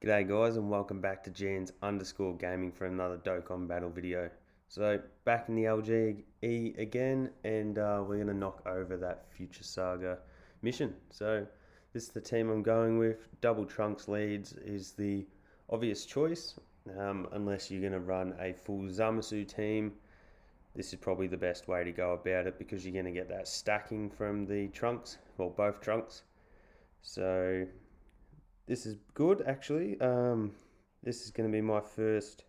G'day guys and welcome back to Jans_gaming for another Dokkan battle video. So back in the LGE again, and we're going to knock over that Future Saga mission. So this is the team I'm going with. Double Trunks leads is the obvious choice, unless you're going to run a full Zamasu team. This is probably the best way to go about it because you're going to get that stacking from the trunks, well both trunks. So this is good actually. This is going to be my first,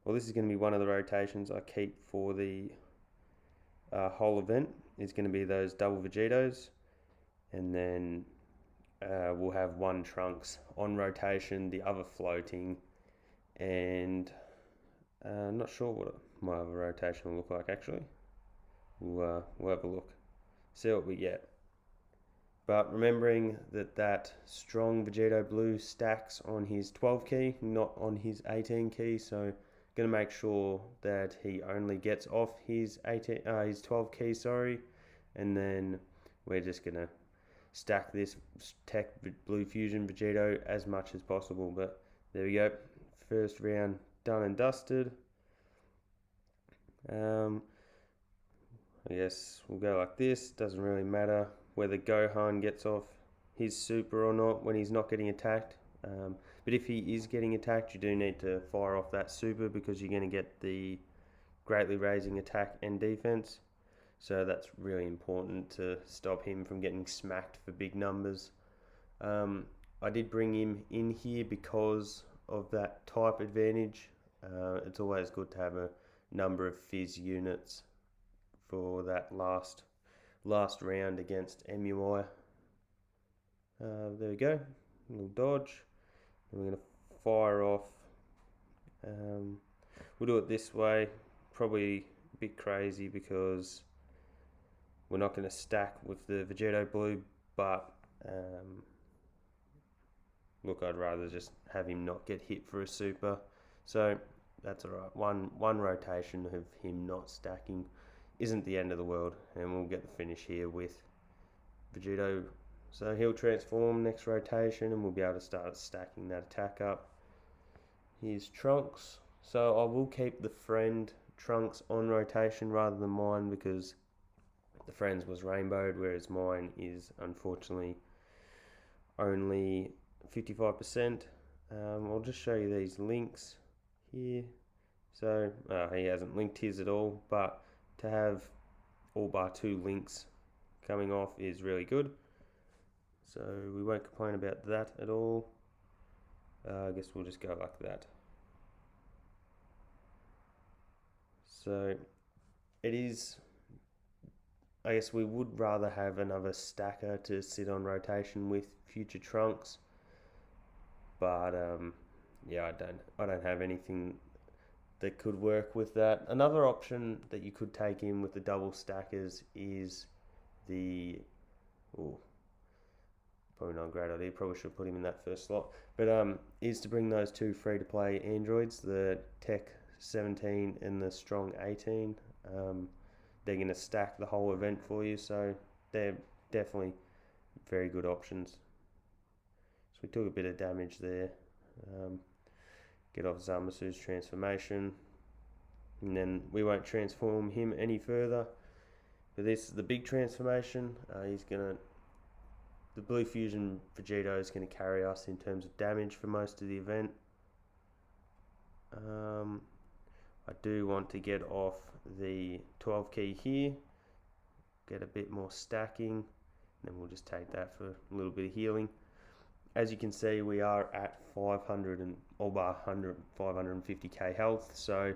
well this is going to be one of the rotations I keep for the whole event. Is going to be those double Vegetos, and then we'll have one Trunks on rotation, the other floating, and I'm not sure what my other rotation will look like actually. We'll have a look, see what we get. But remembering that strong Vegeto blue stacks on his 12 key, not on his 18 key, so going to make sure that he only gets off his 12 key, and then we're just going to stack this Tech Blue Fusion Vegeto as much as possible. But there we go, first round done and dusted. I guess we'll go like this, doesn't really matter whether Gohan gets off his super or not when he's not getting attacked. But if he is getting attacked, you do need to fire off that super because you're going to get the greatly raising attack and defense. So that's really important to stop him from getting smacked for big numbers. I did bring him in here because of that type advantage. It's always good to have a number of Fizz units for that last round against MUI. There we go, a little dodge, and we're going to fire off. We'll do it this way, probably a bit crazy because we're not going to stack with the Vegeto blue, but look, I'd rather just have him not get hit for a super, so that's alright. One rotation of him not stacking isn't the end of the world, and we'll get the finish here with Vegeto. So he'll transform next rotation and we'll be able to start stacking that attack up. Here's Trunks, so I will keep the friend Trunks on rotation rather than mine because the friend's was rainbowed, whereas mine is unfortunately only 55%. I'll just show you these links here. So he hasn't linked his at all, but to have all bar 2 links coming off is really good. So we won't complain about that at all. I guess we'll just go like that. So it is, I guess we would rather have another stacker to sit on rotation with Future Trunks, but yeah, I don't have anything that could work with that. Another option that you could take in with the double stackers is the, probably not a great idea, probably should put him in that first slot, but is to bring those two free-to-play androids, the Tech 17 and the Strong 18. They're going to stack the whole event for you, so they're definitely very good options. So we took a bit of damage there. Get off Zamasu's transformation, and then we won't transform him any further. But this is the big transformation. The Blue Fusion Vegeto is going to carry us in terms of damage for most of the event. I do want to get off the 12 key here, get a bit more stacking, and then we'll just take that for a little bit of healing. As you can see, we are at 500 and all bar 550k health, so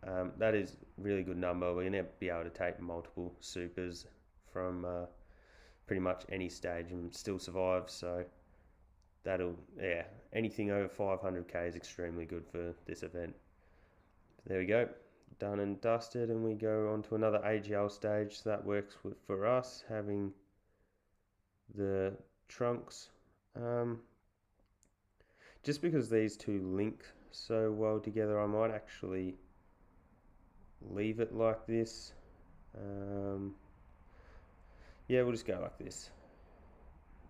that is a really good number. We're going to be able to take multiple supers from pretty much any stage and still survive, so anything over 500k is extremely good for this event. There we go, done and dusted, and we go on to another AGL stage. So that works for us, having the Trunks. Just because these two link so well together, I might actually leave it like this. Yeah, we'll just go like this.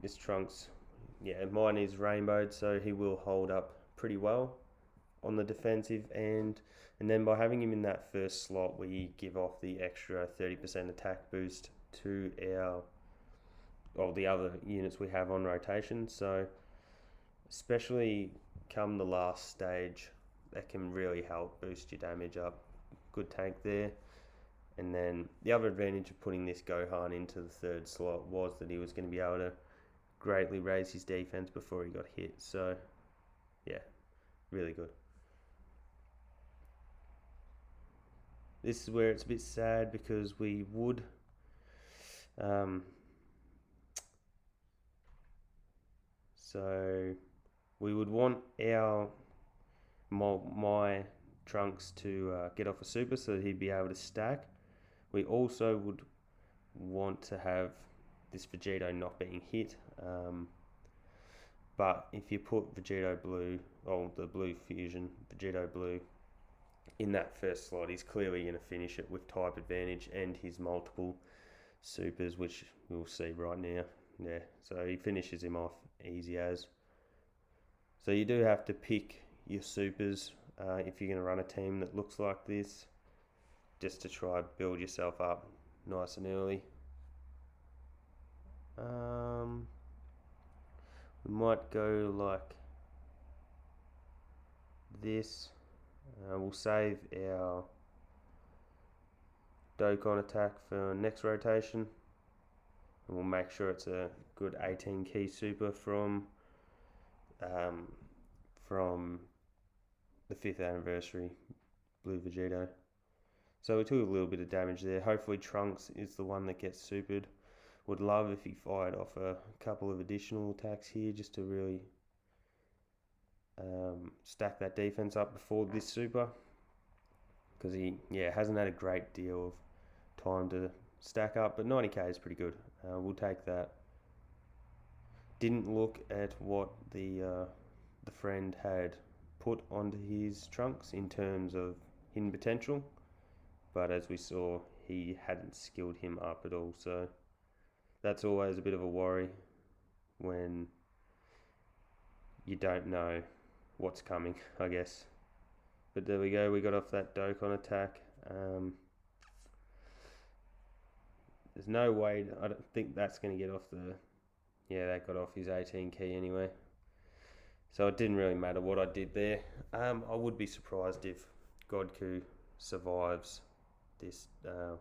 This Trunks yeah, mine is rainbowed, so he will hold up pretty well on the defensive end. And then by having him in that first slot, we give off the extra 30% attack boost to the other units we have on rotation. So especially come the last stage, that can really help boost your damage up. Good tank there. And then the other advantage of putting this Gohan into the third slot was that he was going to be able to greatly raise his defense before he got hit. So yeah, really good. This is where it's a bit sad because we would so we would want my Trunks to get off a super so that he'd be able to stack. We also would want to have this Vegito not being hit, but if you put Vegito Blue, or the Blue Fusion, Vegito Blue, in that first slot, he's clearly going to finish it with type advantage and his multiple supers, which we'll see right now. Yeah, so he finishes him off easy as. So you do have to pick your supers if you're going to run a team that looks like this, just to try build yourself up nice and early. We might go like this. We'll save our Dokkan attack for next rotation, and we'll make sure it's a good 18 key super from the 5th anniversary Blue Vegito. So we took a little bit of damage there. Hopefully Trunks is the one that gets supered. Would love if he fired off a couple of additional attacks here just to really stack that defense up before this super, because he hasn't had a great deal of time to stack up, but 90k is pretty good. We'll take that. Didn't look at what the friend had put onto his Trunks in terms of hidden potential, but as we saw, he hadn't skilled him up at all, so that's always a bit of a worry when you don't know what's coming, I guess. But there we go, we got off that Dokkan attack. There's no way, I don't think that's going to get off the... Yeah, that got off his 18 key anyway. So it didn't really matter what I did there. I would be surprised if GOKU survives this.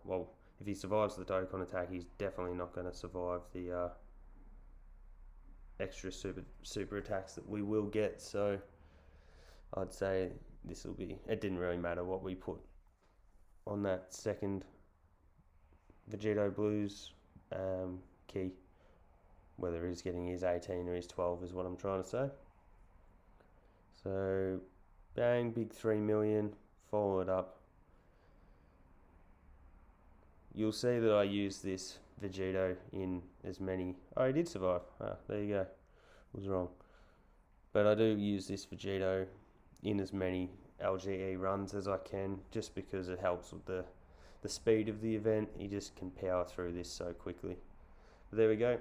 Well, if he survives the Dokkan attack, he's definitely not going to survive the extra super attacks that we will get. So I'd say this will be... It didn't really matter what we put on that second Vegito Blues key. Whether he's getting his 18 or his 12 is what I'm trying to say. So, bang, big 3 million, follow it up. You'll see that I use this Vegito in as many... Oh, he did survive. Ah, there you go. Was wrong. But I do use this Vegito in as many LGE runs as I can, just because it helps with the speed of the event. You just can power through this so quickly. But there we go.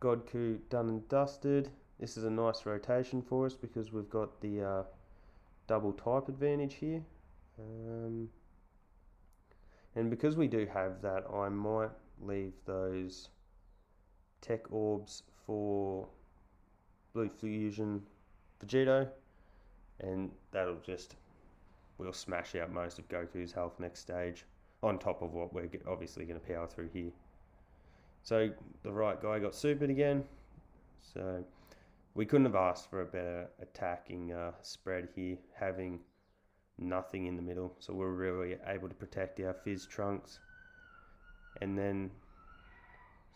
GOKU done and dusted. This is a nice rotation for us because we've got the double type advantage here. And because we do have that, I might leave those tech orbs for Blue Fusion Vegito, and that'll just... We'll smash out most of Goku's health next stage, on top of what we're obviously going to power through here. So the right guy got supered again. So we couldn't have asked for a better attacking spread here, having nothing in the middle. So we're really able to protect our Fizz Trunks. And then,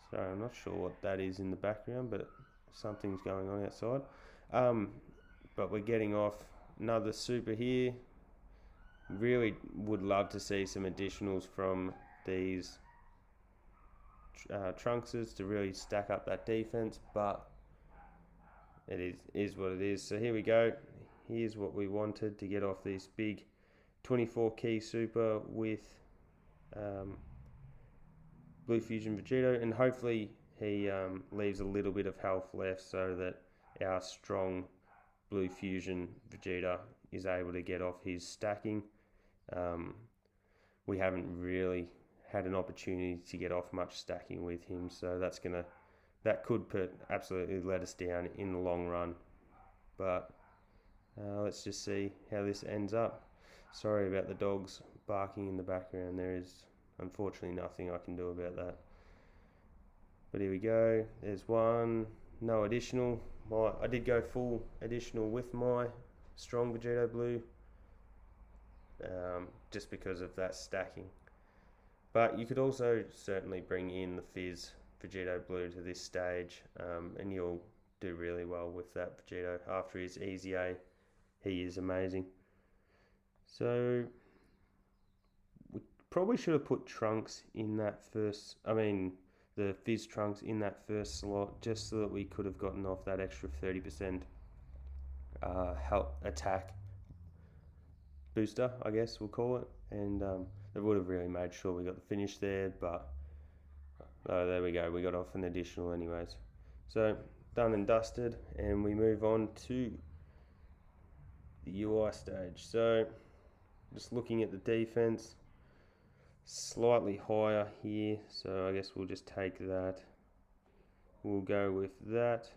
sorry, I'm not sure what that is in the background, but something's going on outside. But we're getting off another super here. Really would love to see some additionals from these Trunkses to really stack up that defense, but it is what it is. So here we go. Here's what we wanted to get off this big 24 key super with Blue Fusion Vegito, and hopefully he leaves a little bit of health left so that our strong blue fusion Vegeta is able to get off his stacking. We haven't really had an opportunity to get off much stacking with him, so that could absolutely let us down in the long run. But let's just see how this ends up. Sorry about the dogs barking in the background. There is unfortunately nothing I can do about that. But here we go. There's one. No additional. I did go full additional with my strong Vegeta blue, just because of that stacking. But you could also certainly bring in the Fizz Vegeta blue to this stage, and you'll do really well with that Vegeta. After his easy A, he is amazing. So we probably should have put Trunks in that first, the Fizz Trunks in that first slot, just so that we could have gotten off that extra 30% help attack booster, I guess we'll call it, and it would have really made sure we got the finish there. But there we go, we got off an additional anyways. So done and dusted, and we move on to the UI stage. So just looking at the defense, slightly higher here, so I guess we'll just take that. We'll go with that,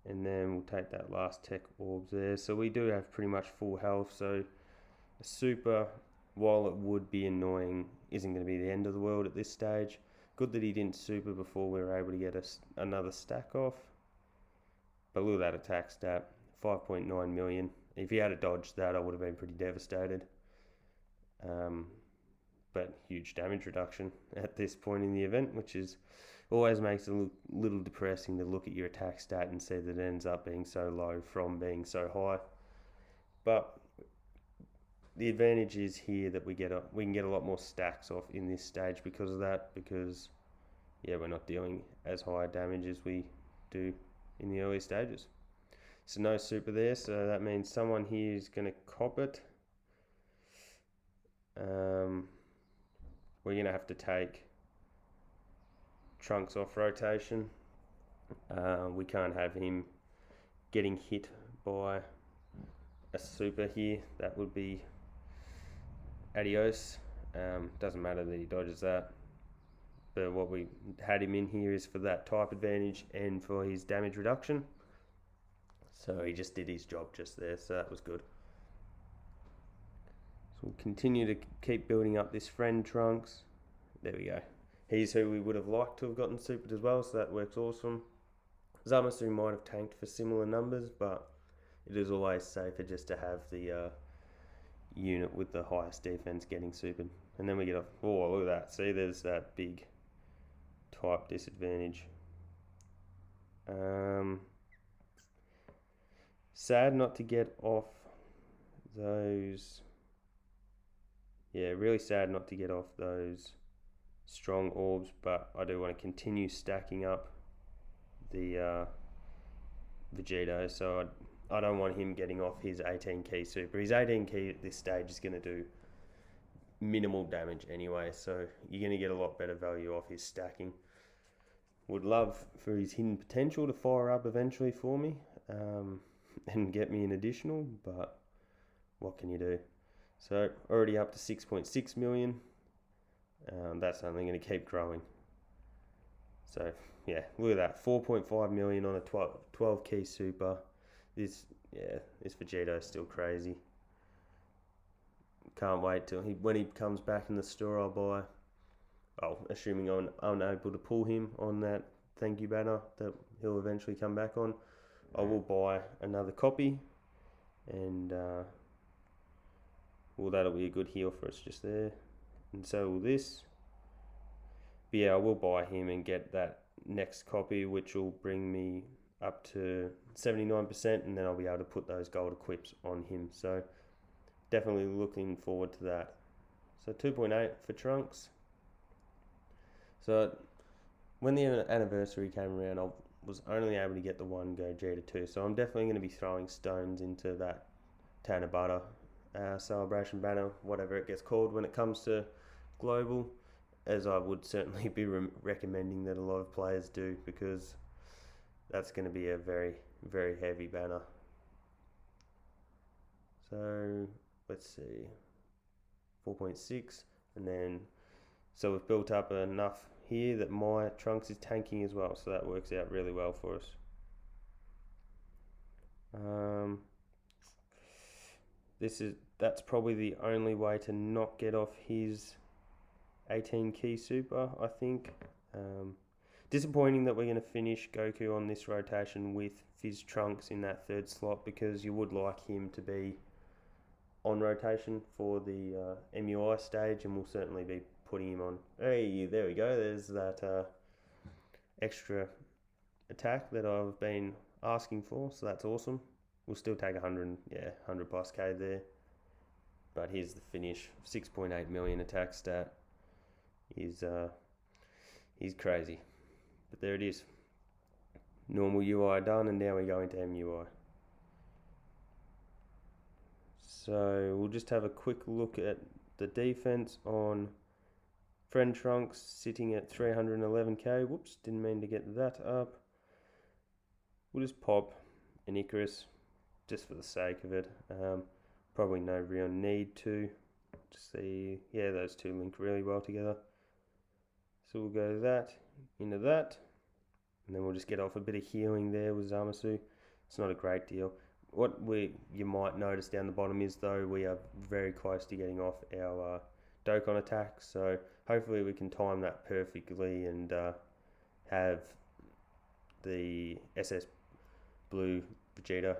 and then we'll take that last tech orbs there. So we do have pretty much full health, so a super, while it would be annoying, isn't going to be the end of the world at this stage. Good that he didn't super before we were able to get another stack off. But look at that attack stat, 5.9 million. If he had dodged that, I would have been pretty devastated. But huge damage reduction at this point in the event, which always makes it a little depressing to look at your attack stat and see that it ends up being so low from being so high. But the advantage is here that we can get a lot more stacks off in this stage because of that, because we're not dealing as high damage as we do in the early stages. So no super there, so that means someone here is going to cop it. We're going to have to take Trunks off rotation. We can't have him getting hit by a super here. That would be adios. Doesn't matter that he dodges that. But what we had him in here is for that type advantage and for his damage reduction. So he just did his job just there, so that was good. So we'll continue to keep building up this friend Trunks. There we go. He's who we would have liked to have gotten supered as well, so that works awesome. Zamasu might have tanked for similar numbers, but it is always safer just to have the unit with the highest defense getting supered. And then we get look at that. See, there's that big type disadvantage. Sad not to get off those. Yeah, really sad not to get off those strong orbs, but I do want to continue stacking up the Vegeta, so I don't want him getting off his 18 key super. His 18 key at this stage is going to do minimal damage anyway, so you're going to get a lot better value off his stacking. Would love for his hidden potential to fire up eventually for me and get me an additional, but what can you do? So already up to 6.6 million. That's only going to keep growing. So yeah, look at that, 4.5 million on a 12 key super. This Vegeta is still crazy. Can't wait till when he comes back in the store. I'll buy. Assuming I'm unable to pull him on that thank you banner that he'll eventually come back on, I will buy another copy, and that'll be a good heal for us just there. And so will this. But yeah, I will buy him and get that next copy, which will bring me up to 79%, and then I'll be able to put those gold equips on him. So definitely looking forward to that. So 2.8 for Trunks. So when the anniversary came around, I was only able to get the one Gogeta 2. So I'm definitely going to be throwing stones into that Tanabata celebration banner, whatever it gets called when it comes to global, as I would certainly be recommending that a lot of players do, because that's going to be a very, very heavy banner. So let's see, 4.6, and then so we've built up enough here that my Trunks is tanking as well, so that works out really well for us. That's probably the only way to not get off his 18 key super, I think. Disappointing that we're going to finish Goku on this rotation with Fizz Trunks in that third slot, because you would like him to be on rotation for the MUI stage, and we'll certainly be putting him on. Hey, there we go. There's that extra attack that I've been asking for, so that's awesome. We'll still take 100 plus K there. But here's the finish. 6.8 million attack stat. He's crazy. But there it is. Normal UI done, and now we go into MUI. So we'll just have a quick look at the defense on Friend Trunks, sitting at 311k. Whoops, didn't mean to get that up. We'll just pop an Icarus just for the sake of it. Probably no real need to. Just see, yeah, those two link really well together. So we'll go that into that, and then we'll just get off a bit of healing there with Zamasu. It's not a great deal. What you might notice down the bottom is, though, we are very close to getting off our Dokkan attack, so hopefully we can time that perfectly and have the SS Blue Vegito,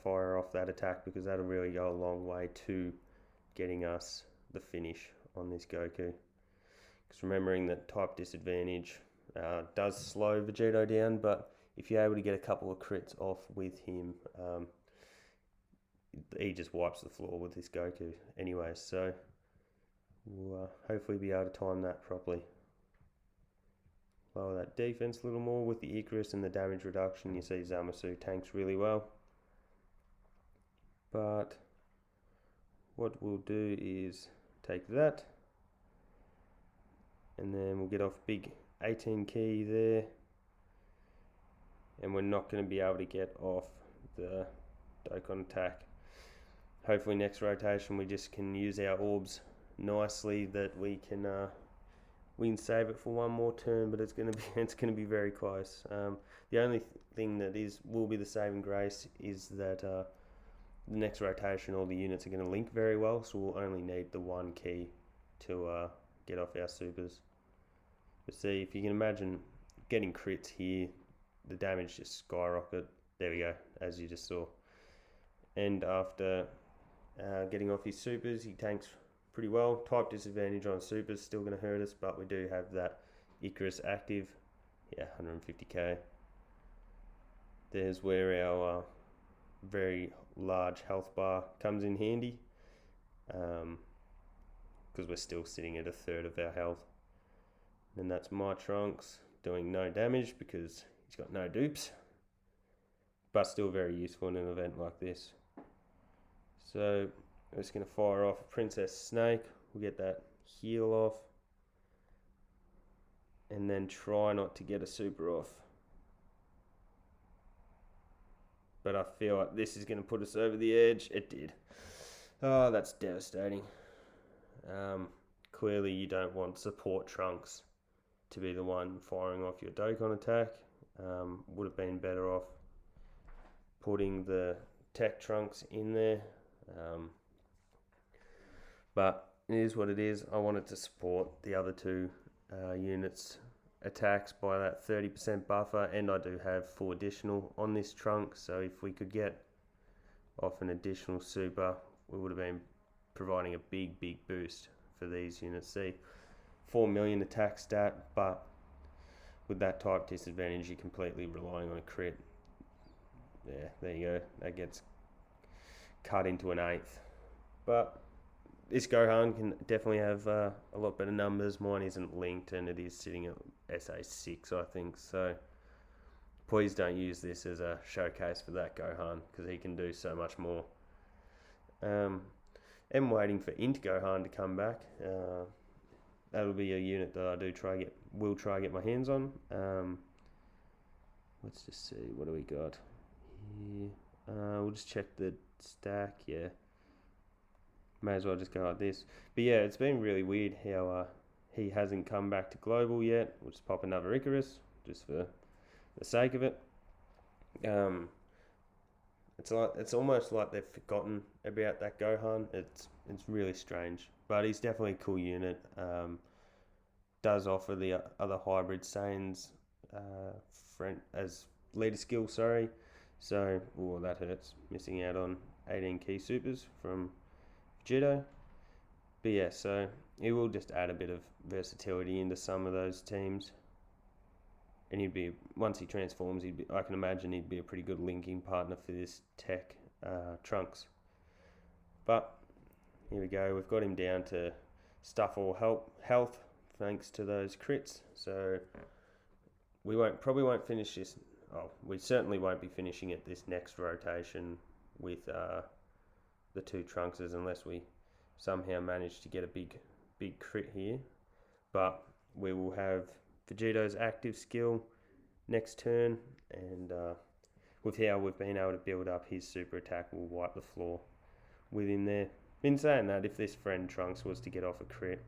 fire off that attack, because that'll really go a long way to getting us the finish on this Goku. Because remembering that type disadvantage does slow Vegito down, but if you're able to get a couple of crits off with him, he just wipes the floor with this Goku anyway, so we'll hopefully be able to time that properly. Lower that defense a little more with the Icarus and the damage reduction. You see Zamasu tanks really well. But what we'll do is take that, and then we'll get off big 18 key there, and we're not going to be able to get off the Dokkan attack. Hopefully next rotation we just can use our orbs nicely, that we can save it for one more turn, but it's going to be very close. The only thing that will be the saving grace is that the next rotation all the units are going to link very well, so we'll only need the one key to get off our supers. But see, if you can imagine getting crits here, the damage just skyrocket. There we go, as you just saw. And after getting off his supers, he tanks pretty well. Type disadvantage on supers still going to hurt us, but we do have that Icarus active. Yeah, 150k. There's where our very large health bar comes in handy, because we're still sitting at a third of our health. And that's my Trunks doing no damage because he's got no dupes, but still very useful in an event like this. So I'm just going to fire off Princess Snake. We'll get that heal off, and then try not to get a super off. But I feel like this is going to put us over the edge. It did. Oh, that's devastating. Clearly you don't want support Trunks to be the one firing off your Dokkan attack. Would have been better off putting the tech Trunks in there. But it is what it is. I wanted to support the other two units' attacks by that 30% buffer, and I do have full additional on this Trunk, so if we could get off an additional super, we would have been providing a big boost for these units. See, 4 million attack stat, but with that type disadvantage, you're completely relying on a crit. Yeah, there you go. That gets cut into an eighth. But this Gohan can definitely have a lot better numbers. Mine isn't linked, and it is sitting at SA6, I think. So please don't use this as a showcase for that Gohan, because he can do so much more. I'm waiting for Int Gohan to come back. That'll be a unit that I will try to get my hands on. let's just see, what do we got here? We'll just check the stack. Yeah, may as well just go like this. But yeah, it's been really weird how he hasn't come back to global yet. We'll just pop another Icarus just for the sake of it. It's almost like they've forgotten about that Gohan. It's really strange, but he's definitely a cool unit. Does offer the other hybrid Saiyans as leader skill. Sorry, so that hurts. Missing out on 18 key supers from Vegito. But yeah, so he will just add a bit of versatility into some of those teams. And he'd be, once he transforms, I can imagine he'd be a pretty good linking partner for this tech Trunks. But here we go, we've got him down to stuff all health thanks to those crits. So we probably won't finish this. Oh, we certainly won't be finishing it this next rotation with the two Trunkses unless we somehow manage to get a big crit here. But we will have Vegito's active skill next turn, and with how we've been able to build up his super attack, we'll wipe the floor with him there. In saying that, if this friend Trunks was to get off a crit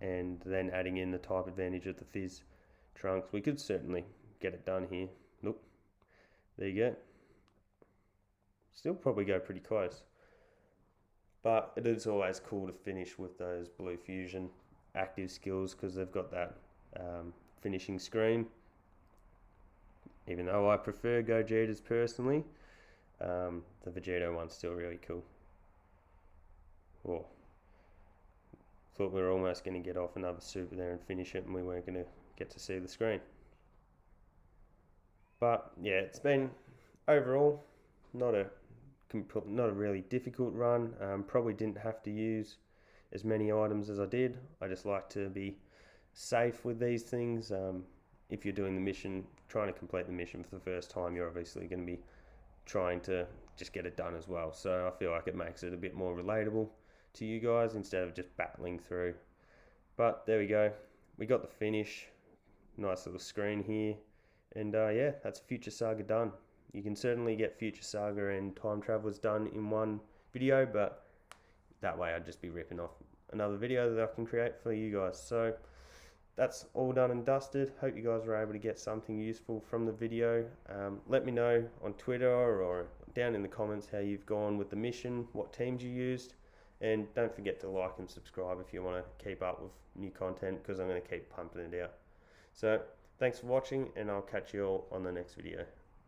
and then adding in the type advantage of the Fizz Trunks, we could certainly get it done here. Look, there you go. Still probably go pretty close, but it is always cool to finish with those Blue Fusion active skills because they've got that finishing screen. Even though I prefer Gogeta's personally, the Vegito one's still really cool. Thought we were almost going to get off another super there and finish it, and we weren't going to get to see the screen. But yeah, it's been overall not a really difficult run. Probably didn't have to use as many items as I did. I just like to be safe with these things. If you're doing the mission, trying to complete the mission for the first time, you're obviously going to be trying to just get it done as well. So I feel like it makes it a bit more relatable to you guys instead of just battling through. But there we go. We got the finish. Nice little screen here. And yeah, that's Future Saga done. You can certainly get Future Saga and Time Travelers done in one video, but that way I'd just be ripping off another video that I can create for you guys. So that's all done and dusted. Hope you guys were able to get something useful from the video. Let me know on Twitter or down in the comments how you've gone with the mission, what teams you used, and don't forget to like and subscribe if you want to keep up with new content, because I'm going to keep pumping it out. So thanks for watching, and I'll catch you all on the next video.